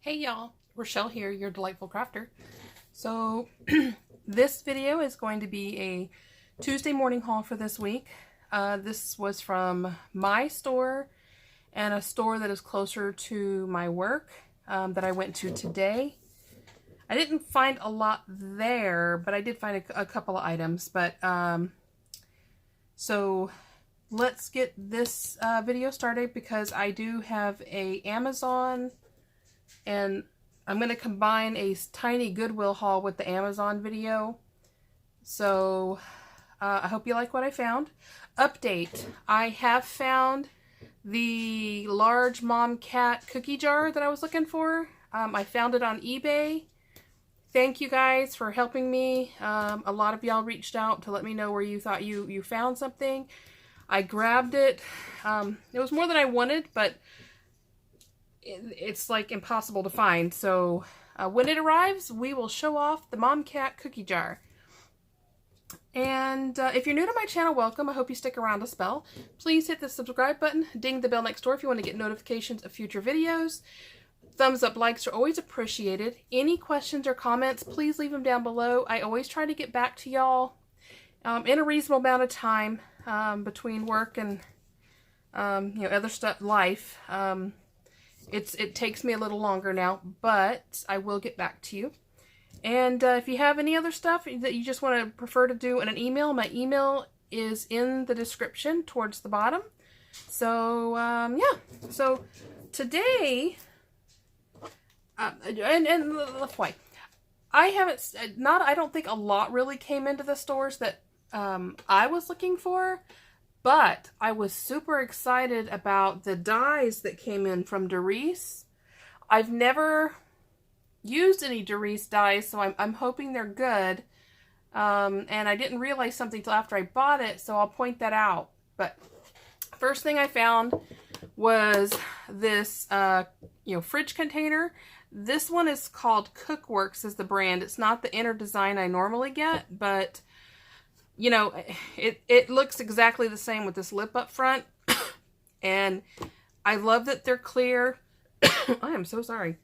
Hey y'all, Rochelle here, your delightful crafter. So this video is going to be a Tuesday morning haul for this week. This was from my store and a store that is closer to my work that I went to today. I didn't find a lot there, but I did find a couple of items. But so let's get this video started because I do have a Amazon. And I'm going to combine a tiny Goodwill haul with the Amazon video. So I hope you like what I found. Update. I have found the large mom cat cookie jar that I was looking for. I found it on eBay. Thank you guys for helping me. A lot of y'all reached out to let me know where you thought you found something. I grabbed it. It was more than I wanted, but it's like impossible to find. So when it arrives, we will show off the mom cat cookie jar. And if you're new to my channel, welcome. I hope you stick around a spell. Please hit the subscribe button, ding the bell next door if you want to get notifications of future videos. Thumbs up, likes are always appreciated. Any questions or comments, please leave them down below. I always try to get back to y'all in a reasonable amount of time between work and other stuff, life. It takes me a little longer now, but I will get back to you. And if you have any other stuff that you just want to prefer to do in an email, my email is in the description towards the bottom. So, yeah. So, today, and why? I don't think a lot really came into the stores that I was looking for. But I was super excited about the dies that came in from Darice. I've never used any Darice dies, so I'm hoping they're good. And I didn't realize something till after I bought it, so I'll point that out. But first thing I found was this, fridge container. This one is called Cookworks is the brand. It's not the inner design I normally get, but it looks exactly the same with this lip up front. And I love that they're clear. I am so sorry.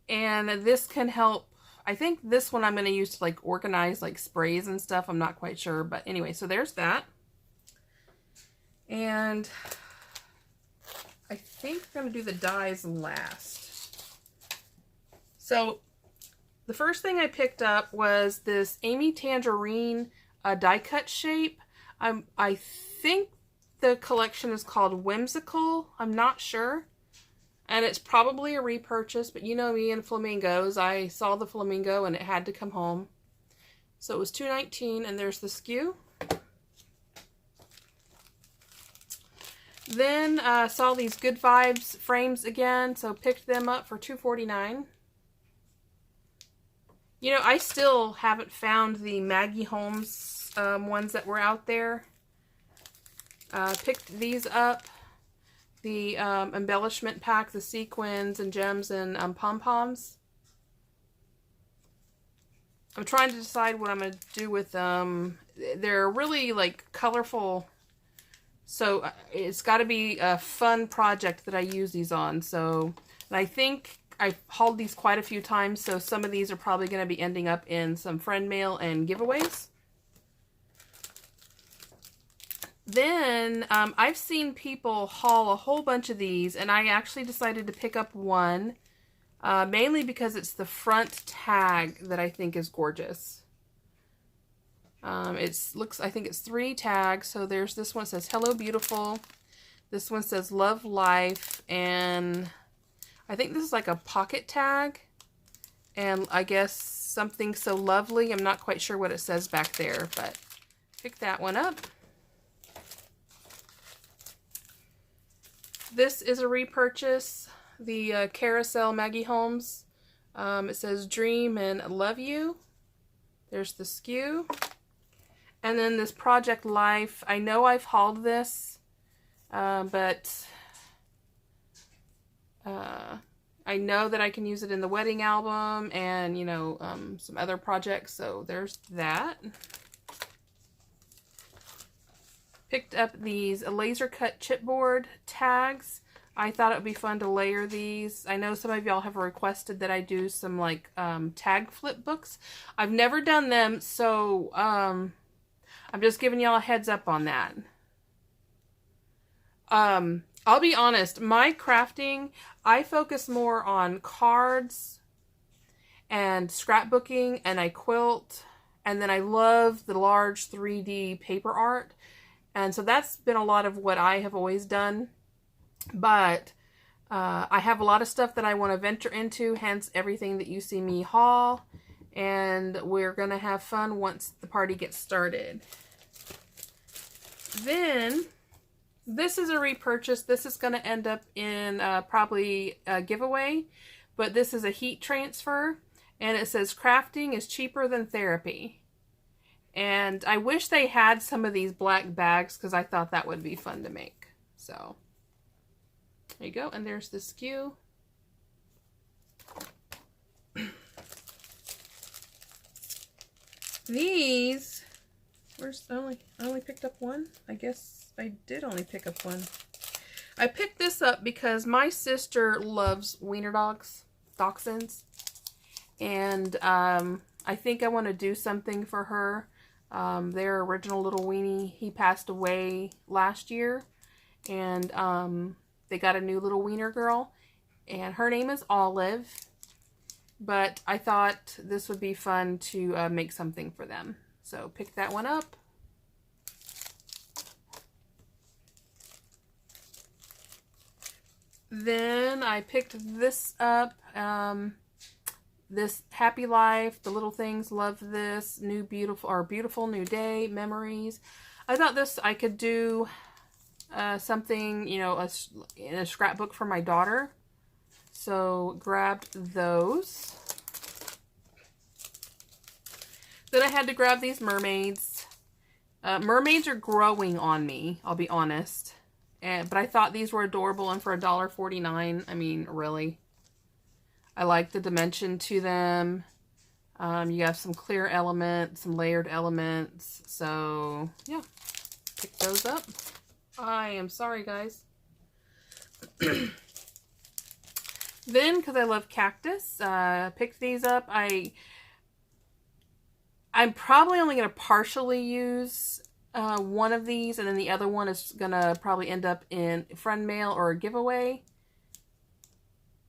And this can help. I think this one I'm going to use to like organize like sprays and stuff. I'm not quite sure. But anyway, so there's that. And I think we're going to do the dies last. So the first thing I picked up was this Amy Tangerine die cut shape. I think the collection is called Whimsical. I'm not sure. And it's probably a repurchase, but you know me and flamingos. I saw the flamingo and it had to come home. So it was $2.19 and there's the SKU. Then saw these Good Vibes frames again, so picked them up for $2.49. I still haven't found the Maggie Holmes ones that were out there. Picked these up. The embellishment pack, the sequins and gems and pom-poms. I'm trying to decide what I'm going to do with them. They're really like colorful. So it's got to be a fun project that I use these on. So, and I think I've hauled these quite a few times, so some of these are probably going to be ending up in some friend mail and giveaways. Then I've seen people haul a whole bunch of these, and I actually decided to pick up one, mainly because it's the front tag that I think is gorgeous. I think it's 3 tags, so there's this one that says Hello Beautiful, this one says Love Life, and I think this is like a pocket tag, and I guess something so lovely. I'm not quite sure what it says back there, but pick that one up. This is a repurchase, the Carousel Maggie Holmes. It says Dream and Love You. There's the SKU. And then this Project Life. I know I've hauled this, but I know that I can use it in the wedding album and, some other projects. So there's that. Picked up these laser cut chipboard tags. I thought it would be fun to layer these. I know some of y'all have requested that I do some like tag flip books. I've never done them, so I'm just giving y'all a heads up on that. I'll be honest, my crafting, I focus more on cards and scrapbooking, and I quilt, and then I love the large 3D paper art. And so that's been a lot of what I have always done. But I have a lot of stuff that I want to venture into, hence everything that you see me haul. And we're going to have fun once the party gets started. Then, this is a repurchase. This is going to end up in probably a giveaway. But this is a heat transfer. And it says, crafting is cheaper than therapy. And I wish they had some of these black bags because I thought that would be fun to make. So, there you go. And there's the SKU. These, I only picked up one. I guess I did only pick up one. I picked this up because my sister loves wiener dogs, dachshunds. And I think I want to do something for her. Their original little weenie, he passed away last year. And they got a new little wiener girl. And her name is Olive. But I thought this would be fun to make something for them. So pick that one up. Then I picked this up. This Happy Life, the little things, love this. Beautiful new day, memories. I thought I could do something, you know, in a scrapbook for my daughter. So grabbed those. Then I had to grab these mermaids. Mermaids are growing on me, I'll be honest. But I thought these were adorable, and for $1.49, I mean, really. I like the dimension to them. You have some clear elements, some layered elements. So, yeah. Pick those up. I am sorry, guys. Then, because I love cactus, picked these up. I'm probably only going to partially use one of these, and then the other one is going to probably end up in friend mail or a giveaway.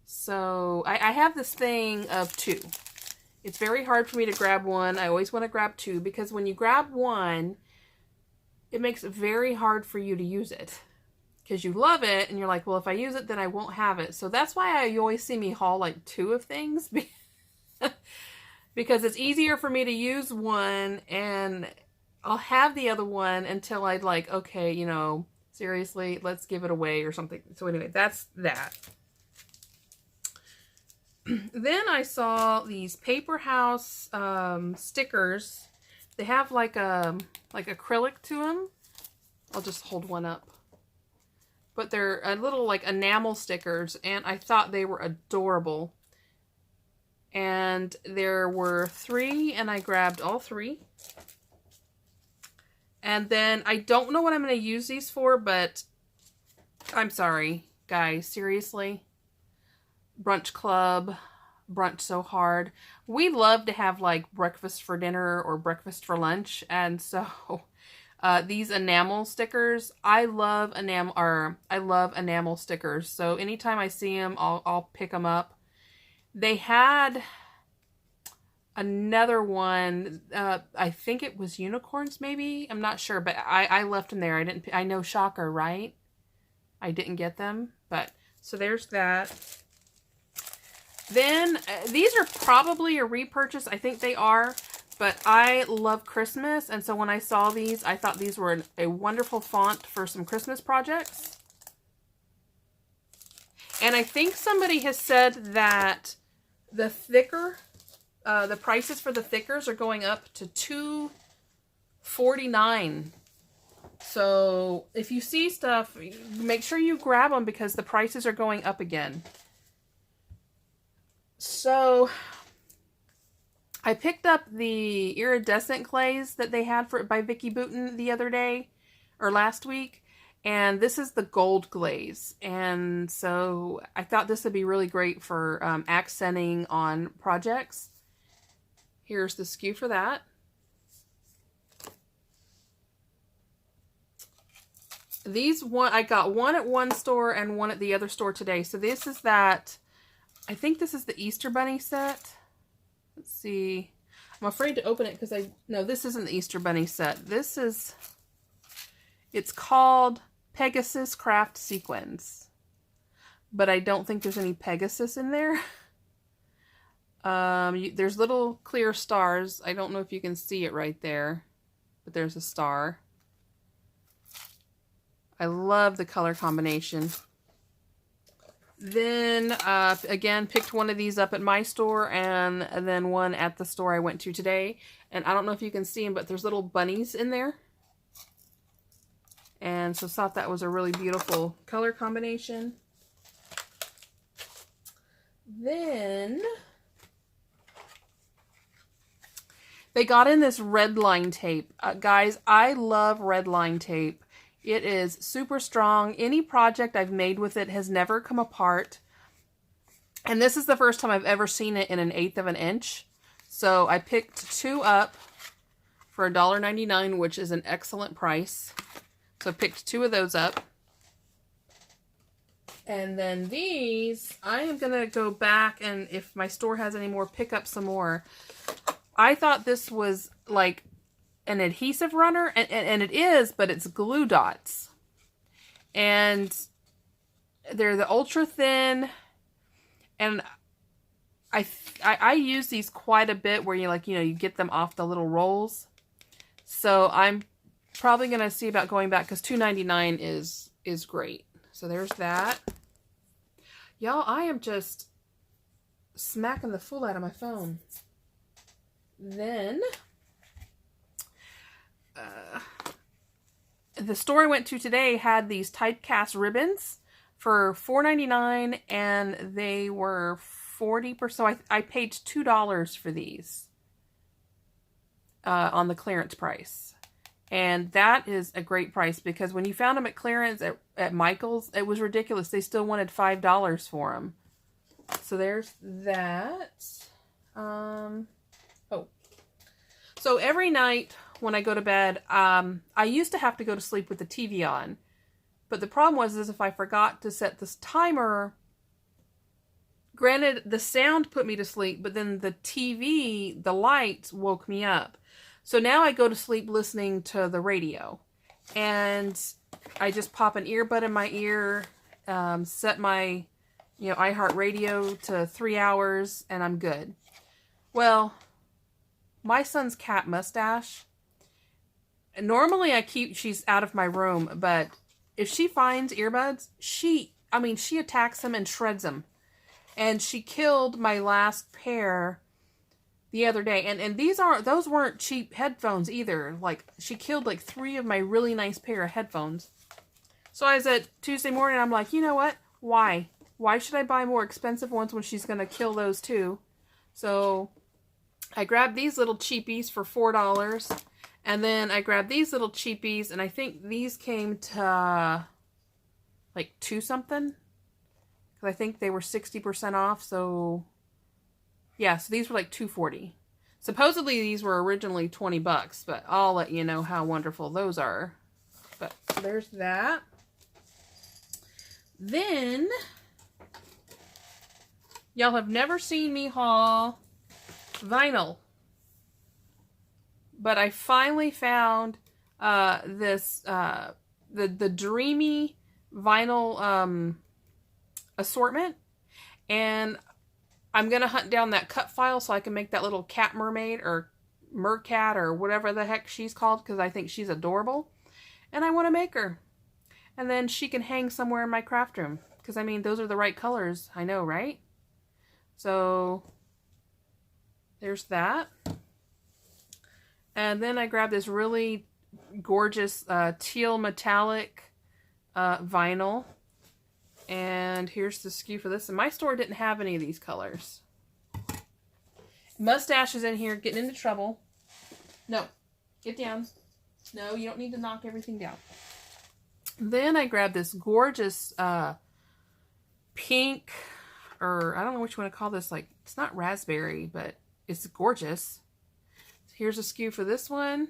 So, I have this thing of two. It's very hard for me to grab one. I always want to grab two, because when you grab one, it makes it very hard for you to use it. Because you love it, and you're like, well, if I use it, then I won't have it. So that's why you always see me haul like two of things. Because it's easier for me to use one, and I'll have the other one until I'd like, okay, you know, seriously, let's give it away or something. So anyway, that's that. Then I saw these Paper House stickers. They have like acrylic to them. I'll just hold one up. But they're a little like enamel stickers, and I thought they were adorable. And there were 3, and I grabbed all 3. And then I don't know what I'm going to use these for, but I'm sorry, guys, seriously. Brunch club, brunch so hard. We love to have like breakfast for dinner or breakfast for lunch, and so these enamel stickers, I love enamel stickers. So anytime I see them, I'll pick them up. They had another one. I think it was unicorns, maybe. I'm not sure, but I left them there. I know, shocker, right? I didn't get them, but so there's that. Then, these are probably a repurchase. I think they are. But I love Christmas. And so when I saw these, I thought these were a wonderful font for some Christmas projects. And I think somebody has said that the prices for the thickers are going up to $2.49. So if you see stuff, make sure you grab them because the prices are going up again. So, I picked up the Iridescent Clays that they had by Vicki Boutin the other day, or last week, And this is the gold glaze. And so I thought this would be really great for accenting on projects. Here's the SKU for that. I got one at one store and one at the other store today. So this is that, I think this is the Easter Bunny set. Let's see. I'm afraid to open it because no, this isn't the Easter Bunny set. It's called Pegasus Craft Sequins. But I don't think there's any Pegasus in there. There's little clear stars. I don't know if you can see it right there, but there's a star. I love the color combination. Then, again, picked one of these up at my store and then one at the store I went to today. And I don't know if you can see them, but there's little bunnies in there. And so thought that was a really beautiful color combination. Then they got in this red line tape. Guys, I love red line tape. It is super strong. Any project I've made with it has never come apart. And this is the first time I've ever seen it in 1/8 of an inch. So I picked 2 up for $1.99, which is an excellent price. So I picked 2 of those up. And then these, I am going to go back and if my store has any more, pick up some more. I thought this was like an adhesive runner, and it is, but it's glue dots. And they're the ultra thin, and I use these quite a bit where you get them off the little rolls. So I'm probably going to see about going back because $2.99 is great. So there's that. Y'all, I am just smacking the fool out of my phone. Then the store I went to today had these typecast ribbons for $4.99 and they were 40%. So I paid $2 for these on the clearance price. And that is a great price because when you found them at clearance at Michael's, it was ridiculous. They still wanted $5 for them. So there's that. So every night when I go to bed, I used to have to go to sleep with the TV on. But the problem was if I forgot to set this timer, granted the sound put me to sleep, but then the TV, the lights woke me up. So now I go to sleep listening to the radio. And I just pop an earbud in my ear, set my iHeartRadio to 3 hours, and I'm good. Well, my son's cat Mustache, normally she's out of my room, but if she finds earbuds, she attacks them and shreds them. And she killed my last pair the other day. And those weren't cheap headphones either. Like, she killed like 3 of my really nice pair of headphones. So I was at Tuesday morning, I'm like, you know what? Why? Why should I buy more expensive ones when she's going to kill those too? So I grabbed these little cheapies for $4. And then I grabbed these little cheapies, and I think these came to like $2 something. Because I think they were 60% off. So yeah, so these were like $2.40. Supposedly these were originally $20, but I'll let you know how wonderful those are. But there's that. Then y'all have never seen me haul vinyl. But I finally found this the Dreamy vinyl assortment, and I'm gonna hunt down that cut file so I can make that little cat mermaid or mercat or whatever the heck she's called, because I think she's adorable, and I want to make her, and then she can hang somewhere in my craft room, because I mean those are the right colors, I know, right? So there's that. And then I grabbed this really gorgeous teal metallic vinyl. And here's the SKU for this. And my store didn't have any of these colors. Mustache is in here getting into trouble. No, get down. No, you don't need to knock everything down. Then I grabbed this gorgeous pink, or I don't know what you want to call this. Like, it's not raspberry, but it's gorgeous. Here's a SKU for this one.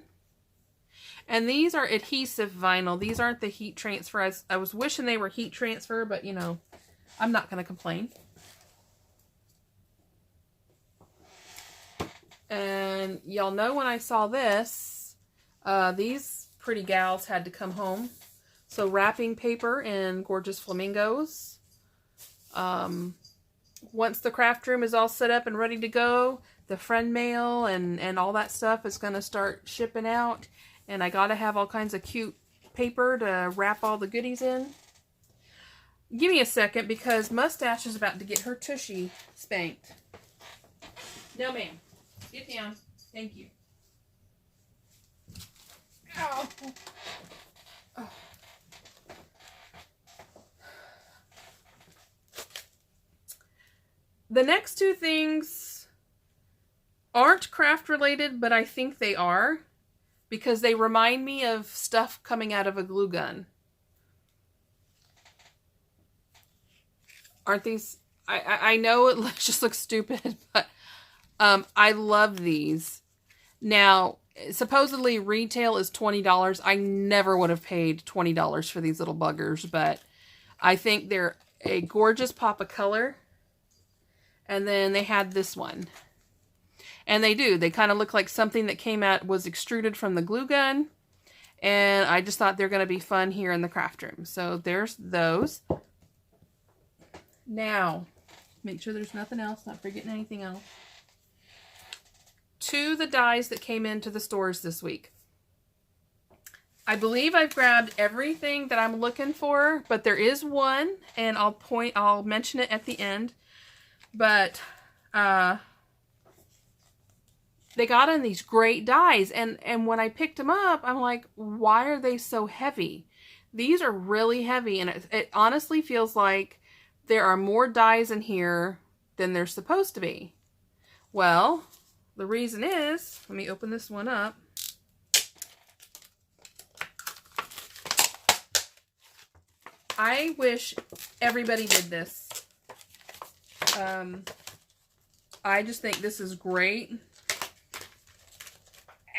And these are adhesive vinyl. These aren't the heat transfer. I was wishing they were heat transfer, but you know, I'm not going to complain. And y'all know when I saw this, these pretty gals had to come home. So wrapping paper in gorgeous flamingos. Once the craft room is all set up and ready to go, the friend mail and all that stuff is going to start shipping out. And I got to have all kinds of cute paper to wrap all the goodies in. Give me a second because Mustache is about to get her tushy spanked. No, ma'am. Get down. Thank you. Ow. Oh. The next two things aren't craft related, but I think they are because they remind me of stuff coming out of a glue gun. Aren't these? I know it just looks stupid, but I love these. Now, supposedly retail is $20. I never would have paid $20 for these little buggers, but I think they're a gorgeous pop of color. And then they had this one. And they do. They kind of look like something that came out, was extruded from the glue gun. And I just thought they're going to be fun here in the craft room. So there's those. Now, make sure there's nothing else. Not forgetting anything else. To the dies that came into the stores this week. I believe I've grabbed everything that I'm looking for. But there is one. And I'll mention it at the end. But they got in these great dies. And when I picked them up, I'm like, why are they so heavy? These are really heavy. And it honestly feels like there are more dies in here than there's supposed to be. Well, the reason is, let me open this one up. I wish everybody did this. I just think this is great.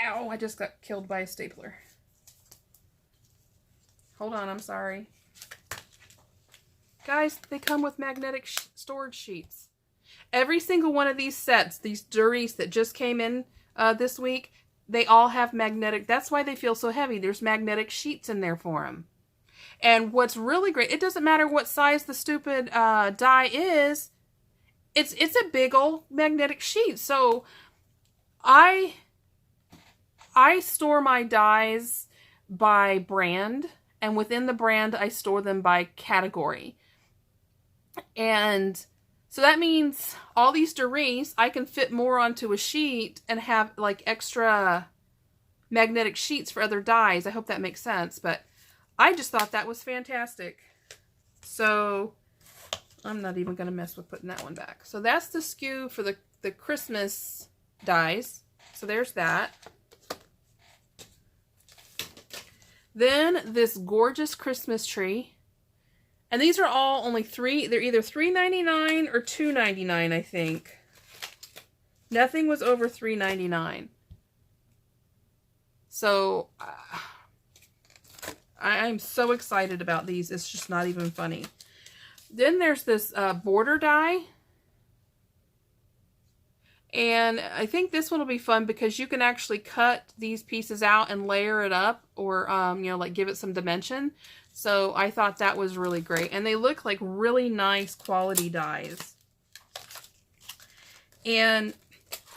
Ow, I just got killed by a stapler. Hold on, I'm sorry. Guys, they come with magnetic storage sheets. Every single one of these sets, these Duries that just came in this week, they all have magnetic. That's why they feel so heavy. There's magnetic sheets in there for them. And what's really great, it doesn't matter what size the stupid die is. It's a big old magnetic sheet. So I store my dies by brand, and within the brand I store them by category. And so that means all these Duries, I can fit more onto a sheet and have like extra magnetic sheets for other dies. I hope that makes sense, but I just thought that was fantastic. So I'm not even going to mess with putting that one back. So that's the SKU for the Christmas dies. So there's that. Then this gorgeous Christmas tree. And these are all only they're either $3.99 or $2.99, I think. Nothing was over $3.99. So I'm so excited about these. It's just not even funny. Then there's this border die. And I think this one will be fun because you can actually cut these pieces out and layer it up, or, you know, like give it some dimension. So I thought that was really great. And they look like really nice quality dies. And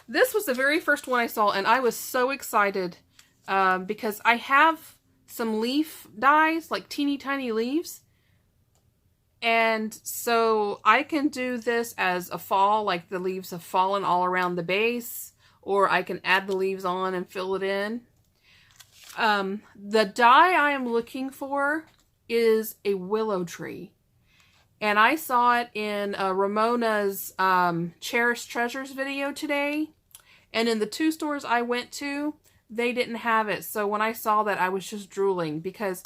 this was the very first one I saw, and I was so excited because I have some leaf dies, like teeny tiny leaves. And so I can do this as a fall, like the leaves have fallen all around the base, or I can add the leaves on and fill it in. The die I am looking for is a willow tree. And I saw it in Ramona's Cherished Treasures video today. And in the two stores I went to, they didn't have it. So when I saw that, I was just drooling because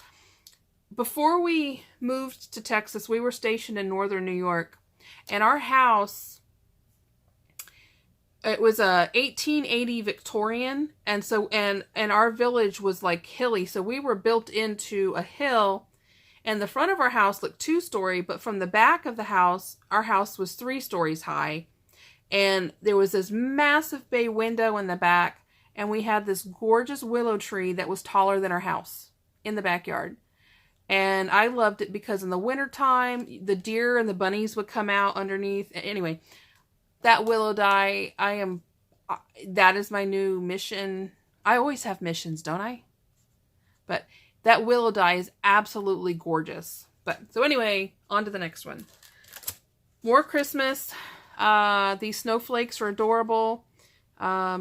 before we moved to Texas, we were stationed in northern New York, and our house, it was a 1880 Victorian, and so and our village was like hilly, so we were built into a hill, and the front of our house looked 2-story, but from the back of the house, our house was 3 stories high, and there was this massive bay window in the back, and we had this gorgeous willow tree that was taller than our house in the backyard. And I loved it because in the wintertime, the deer and the bunnies would come out underneath. Anyway, that willow dye, that is my new mission. I always have missions, don't I? But that willow dye is absolutely gorgeous. But so anyway, on to the next one. More Christmas. These snowflakes are adorable. I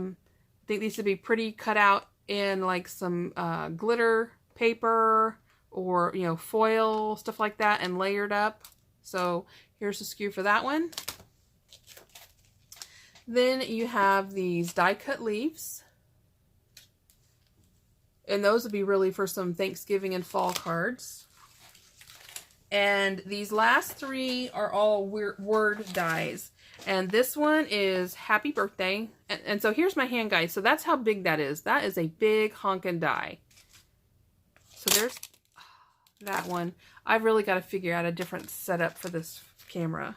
think these would be pretty cut out in like some glitter paper or, you know, foil, stuff like that, and layered up. So here's the SKU for that one. Then you have these die cut leaves. And those would be really for some Thanksgiving and fall cards. And these last 3 are all word dies. And this one is Happy Birthday. And so here's my hand, guys. So that's how big that is. That is a big honkin' die. So there's that one. I've really got to figure out a different setup for this camera.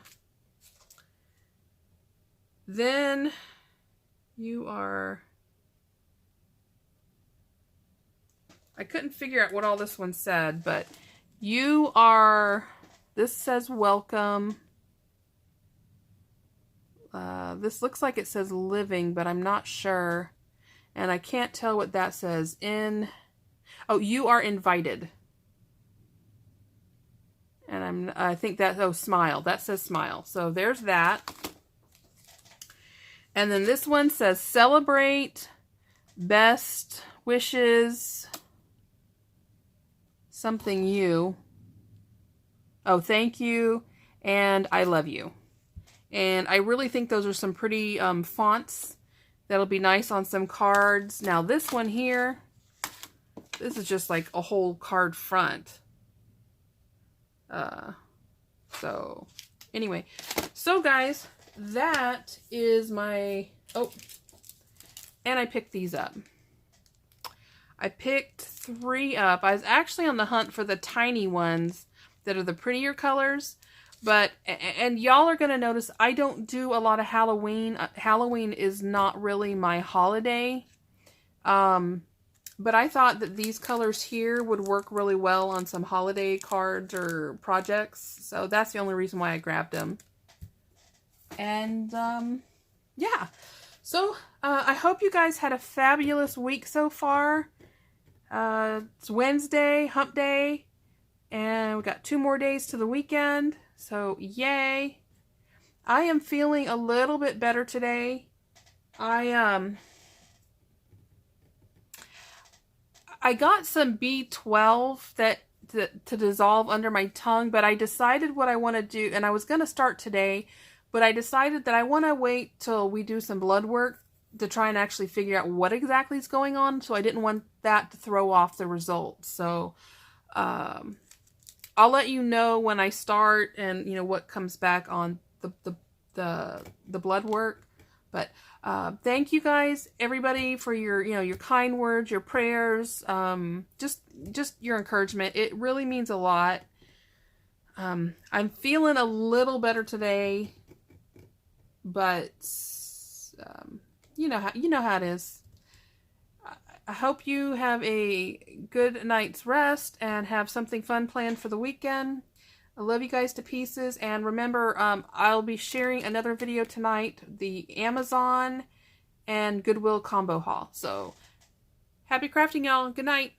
Then you are... I couldn't figure out what all this one said, but you are... This says welcome. This looks like it says living, but I'm not sure. And I can't tell what that says. Oh, you are invited. And I think that, oh, smile. That says smile. So there's that. And then this one says celebrate, best wishes, something you. Oh, thank you, and I love you. And I really think those are some pretty fonts that'll be nice on some cards. Now this one here, this is just like a whole card front. So anyway, so guys, that is my, oh, and I picked these up. I picked 3 up. I was actually on the hunt for the tiny ones that are the prettier colors, but, and y'all are going to notice I don't do a lot of Halloween. Halloween is not really my holiday. But I thought that these colors here would work really well on some holiday cards or projects. So that's the only reason why I grabbed them. And, yeah. So, I hope you guys had a fabulous week so far. It's Wednesday, hump day. And we got 2 more days to the weekend. So, yay. I am feeling a little bit better today. I got some B12 to dissolve under my tongue, but I decided what I want to do, and I was going to start today, but I decided that I want to wait till we do some blood work to try and actually figure out what exactly is going on, so I didn't want that to throw off the results. So, I'll let you know when I start and, you know, what comes back on the blood work. But thank you guys, everybody, for your, you know, your kind words, your prayers, just your encouragement. It really means a lot. I'm feeling a little better today, but you know how it is. I hope you have a good night's rest and have something fun planned for the weekend. I love you guys to pieces. And remember, I'll be sharing another video tonight, the Amazon and Goodwill combo haul. So, happy crafting, y'all. Good night.